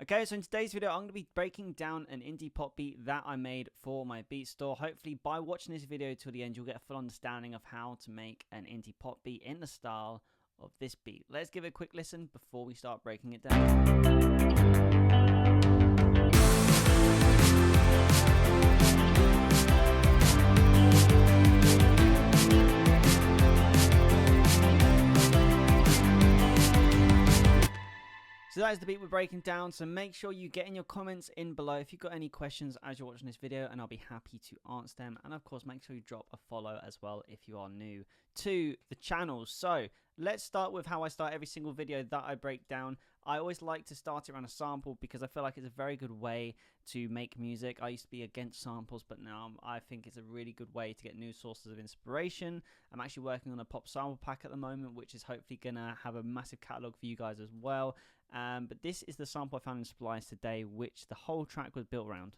Okay, so in today's video, I'm going to be breaking down an indie pop beat that I made for my beat store. Hopefully, by watching this video till the end, you'll get a full understanding of how to make an indie pop beat in the style of this beat. Let's give it a quick listen before we start breaking it down. So that is the beat we're breaking down, so make sure you get in your comments in below if you've got any questions as you're watching this video, and I'll be happy to answer them. And of course, make sure you drop a follow as well if you are new to the channel. So let's start with how I start every single video that I break down. I always like to start it around a sample because I feel like it's a very good way to make music. I used to be against samples, but now I think it's a really good way to get new sources of inspiration. I'm actually working on a pop sample pack at the moment, which is hopefully going to have a massive catalog for you guys as well. But this is the sample I found in Splice today, which the whole track was built around.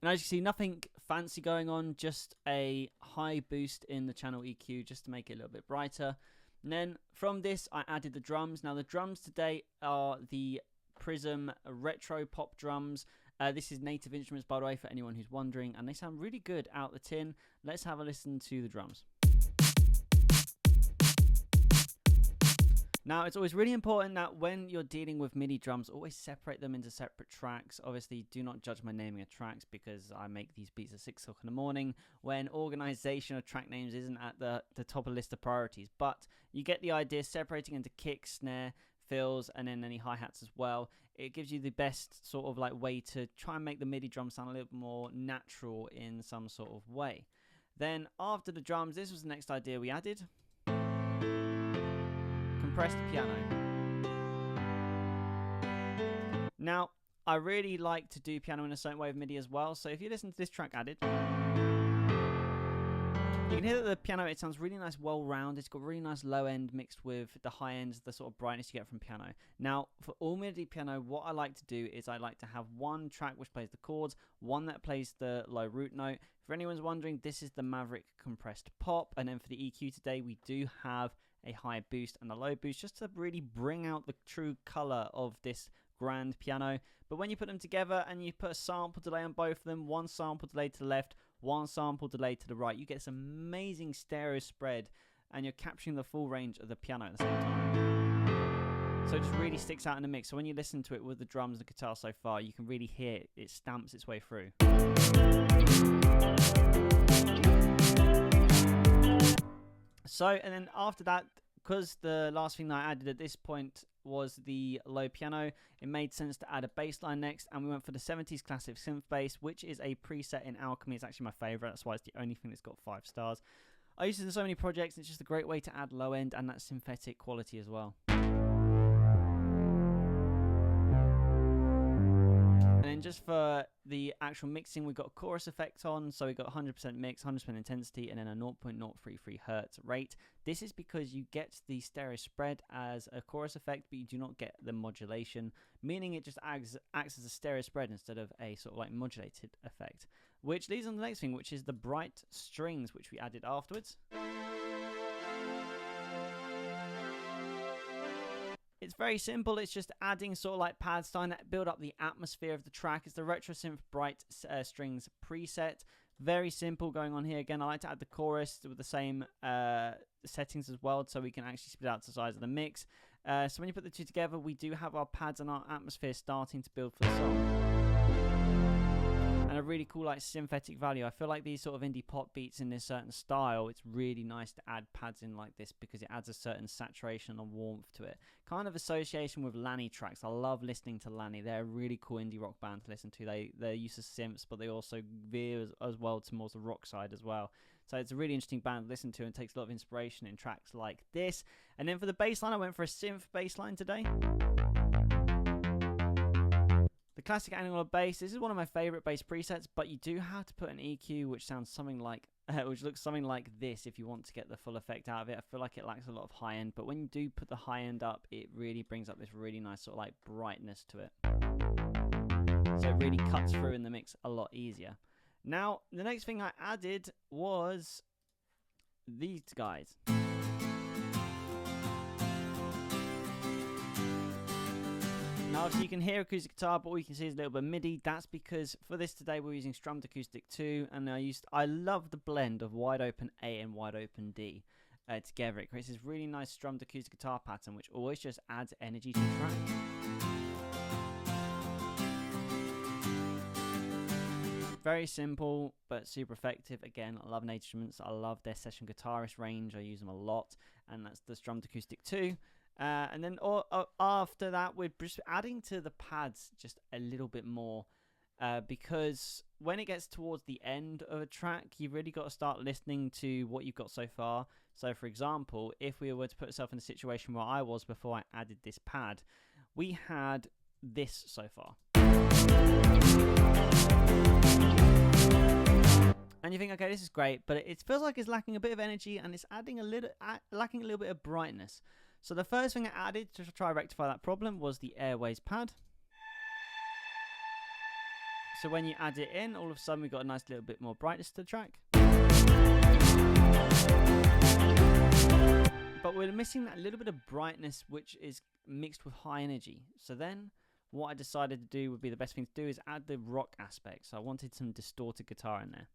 And as you see, nothing fancy going on, just a high boost in the channel EQ just to make it a little bit brighter. And then from this, I added the drums. Now the drums today are the Prism Retro Pop drums. This is Native Instruments, by the way, for anyone who's wondering, and they sound really good out the tin. Let's have a listen to the drums. Now, it's always really important that when you're dealing with MIDI drums, always separate them into separate tracks. Obviously, do not judge my naming of tracks because I make these beats at 6 o'clock in the morning when organization of track names isn't at the top of the list of priorities. But you get the idea, separating into kick, snare, fills, and then any hi-hats as well. It gives you the best sort of like way to try and make the MIDI drum sound a little more natural in some sort of way. Then after the drums, this was the next idea we added. Compressed piano. Now, I really like to do piano in a certain way with MIDI as well, so if you listen to this track added, you can hear that the piano, it sounds really nice, well-rounded. It's got really nice low end mixed with the high end, the sort of brightness you get from piano. Now, for all MIDI piano, what I like to do is I like to have one track which plays the chords, one that plays the low root note. For anyone's wondering, this is the Maverick compressed pop, and then for the EQ today, we do have a high boost and a low boost just to really bring out the true color of this grand piano. But when you put them together and you put a sample delay on both of them, one sample delay to the left, one sample delay to the right, you get this amazing stereo spread and you're capturing the full range of the piano at the same time. So it just really sticks out in the mix. So when you listen to it with the drums and the guitar so far, you can really hear it stamps its way through. So, and then after that, because the last thing that I added at this point was the low piano, it made sense to add a bass line next, and we went for the 70s classic synth bass, which is a preset in Alchemy. It's actually my favorite, that's why it's the only thing that's got 5 stars. I use it in so many projects, and it's just a great way to add low end and that synthetic quality as well. And then just for the actual mixing, we've got a chorus effect on, so we've got 100% mix, 100% intensity, and then a 0.033 hertz rate. This is because you get the stereo spread as a chorus effect, but you do not get the modulation, meaning it just acts as a stereo spread instead of a sort of like modulated effect. Which leads on to the next thing, which is the bright strings, which we added afterwards. It's very simple. It's just adding sort of like pad styling that build up the atmosphere of the track. It's the Retro Synth Bright Strings preset. Very simple going on here. Again, I like to add the chorus with the same settings as well, so we can actually split out to the size of the mix. So when you put the two together, we do have our pads and our atmosphere starting to build for the song. And a really cool like synthetic value. I feel like these sort of indie pop beats in this certain style, it's really nice to add pads in like this because it adds a certain saturation and warmth to it. Kind of association with Lany tracks. I love listening to Lany. They're a really cool indie rock band to listen to. They're used to synths, but they also veer as well to more the rock side as well. So it's a really interesting band to listen to and takes a lot of inspiration in tracks like this. And then for the bass line, I went for a synth bass line today. The classic analog bass, this is one of my favorite bass presets, but you do have to put an EQ which sounds something like, which looks something like this if you want to get the full effect out of it. I feel like it lacks a lot of high end, but when you do put the high end up, it really brings up this really nice sort of like brightness to it. So it really cuts through in the mix a lot easier. Now, the next thing I added was these guys. Obviously you can hear acoustic guitar, but all you can see is a little bit of MIDI. That's because for this today we're using Strummed Acoustic 2, and I love the blend of wide open A and wide open D together. It creates this really nice strummed acoustic guitar pattern, which always just adds energy to the track. Very simple, but super effective. Again, I love Lany instruments. I love their session guitarist range. I use them a lot, and that's the Strummed Acoustic 2. And then after that, we're just adding to the pads just a little bit more, because when it gets towards the end of a track, you've really got to start listening to what you've got so far. So, for example, if we were to put ourselves in a situation where I was before I added this pad, we had this so far. And you think, okay, this is great, but it feels like it's lacking a bit of energy, and it's lacking a little bit of brightness. So the first thing I added to try and rectify that problem was the Airways pad. So when you add it in, all of a sudden we've got a nice little bit more brightness to the track. But we're missing that little bit of brightness, which is mixed with high energy. So then what I decided to do would be the best thing to do is add the rock aspect. So I wanted some distorted guitar in there.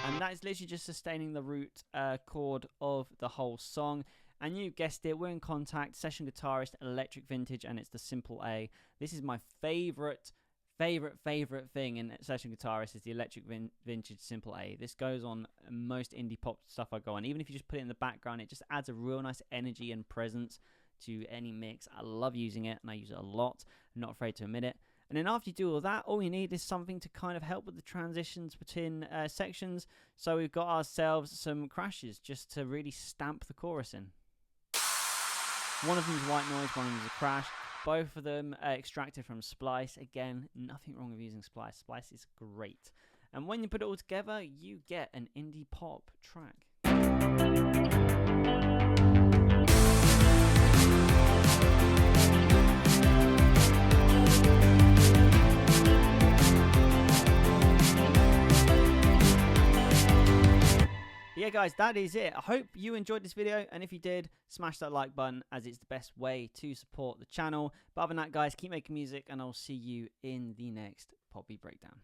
And that is literally just sustaining the root chord of the whole song. And you guessed it, we're in Contact, session guitarist, electric vintage, and it's the simple A. This is my favorite thing in session guitarist is the electric vintage simple A. This goes on most indie pop stuff I go on. Even if you just put it in the background, it just adds a real nice energy and presence to any mix. I love using it, and I use it a lot. I'm not afraid to admit it. And then after you do all that, all you need is something to kind of help with the transitions between sections. So we've got ourselves some crashes just to really stamp the chorus in. One of them is white noise, one of them is a crash. Both of them are extracted from Splice. Again, nothing wrong with using Splice. Splice is great. And when you put it all together, you get an indie pop track. Yeah guys, that is it. I hope you enjoyed this video, and if you did, smash that like button, as it's the best way to support the channel. But other than that guys, keep making music, and I'll see you in the next Poppy Breakdown.